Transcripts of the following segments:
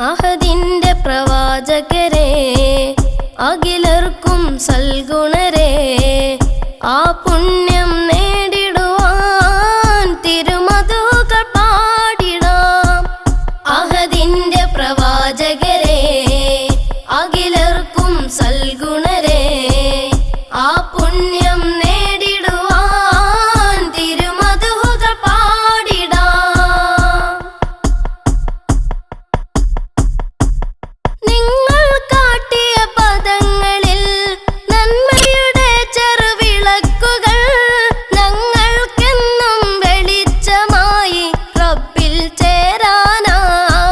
അഹദിന്റെ പ്രവാചകരെ അഖിലർക്കും സൽഗുണരെ ആ പുണ്യം നേടിടുവാൻ തിരുമധുകൾ പാടിടാം. അഹദിന്റെ പ്രവാചകരെ അഖിലർക്കും സൽഗുണരെ ആ പുണ്യം നേടിടുവാൻ തിരുമധുകൾ പാടിടാം. നിങ്ങൾ കാട്ടിയ പദങ്ങളിൽ നന്മയുടെ ചെറുവിളക്കുകൾ ഞങ്ങൾക്കെന്നും വെളിച്ചമായി റബ്ബിൽ ചേരാനായി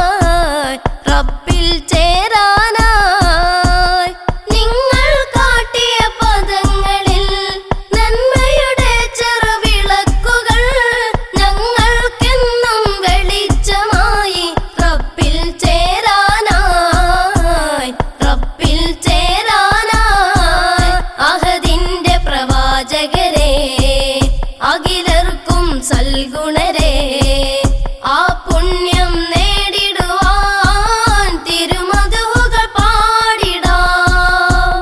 നിങ്ങൾ കാട്ടിയ പദങ്ങളിൽ നന്മയുടെ ചെറുവിളക്കുകൾ ഞങ്ങൾക്കെന്നും വെളിച്ചമായി റബ്ബിൽ ചേരാനായി അഹദിന്റെ പ്രവാചകരെ അഖിലർക്കും സൽഗുണരെ ആ പുണ്യം നേടിടുവാൻ തിരുമധുകൾ പാടിടാം.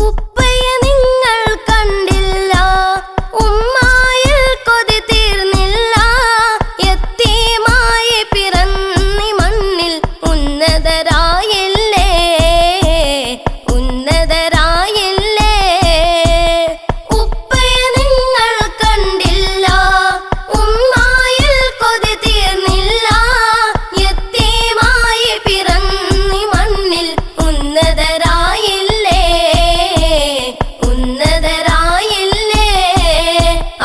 ഉപ്പയെ നിങ്ങൾ കണ്ടില്ല, ഉമ്മായിൽ കൊതി തീർന്നില്ല, യത്തീമായി പിറന്നി മണ്ണിൽ ഉന്നതരായില്ലേ. ഉപ്പയെ നിങ്ങൾ കണ്ടില്ല, ഉമ്മായിൽ കൊതി തീർന്നില്ല, യത്തീമായി പിറന്നി മണ്ണിൽ ഉന്നതരായില്ലേ.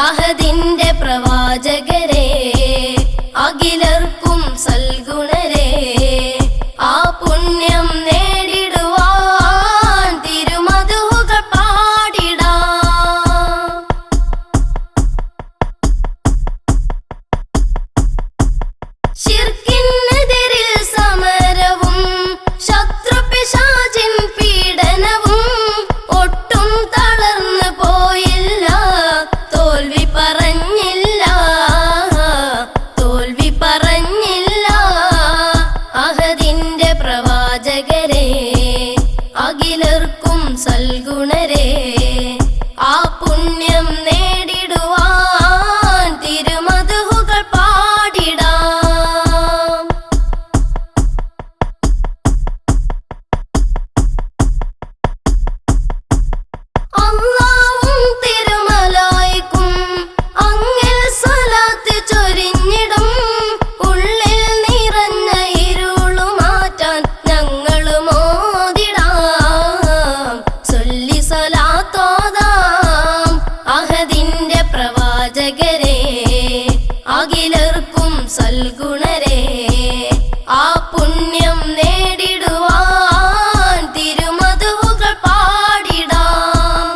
അഹദിന്റെ പ്രവാചകരെ അഖിലർക്കും സൽഗുണരെ ആ പുണ്യം നേടിടുവാൻ തിരുമധുകൾ പാടിടാം. ശിർക്കിനെതിരിൽ സമരവും ശത്രുപിശാചിൻ പീഡനവും ഒട്ടും തളർന്നു പോയില്ല, തോൽവി പറഞ്ഞില്ല. അഹദിന്റെ പ്രവാചകരെ അഖിലർക്കും സൽഗുണരെ ആ പുണ്യം നേടിടുവാൻ തിരുമധുകൾ പാടിടാം. അല്ലാഹും തിരുമലായിക്കും അങ്ങിൽ സ്വലാത്ത് ചൊരിഞ്ഞിടും. ഉള്ളിൽ നിറഞ്ഞ ഇരുളു മാറ്റാൻ ഞങ്ങളും ഓതിടാം, ചൊല്ലി സ്വലാത്തോതാം. അഹദിന്റെ പ്രവാചകരെ അഖിലർക്കും സൽഗുണരെ ആ പുണ്യം നേടിടുവാൻ തിരുമധുകൾ പാടിടാം.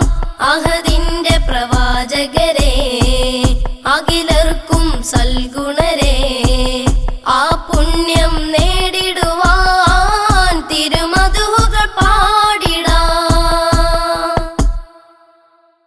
അഹദിന്റെ പ്രവാചകരെ അഖിലർക്കും സൽഗുണ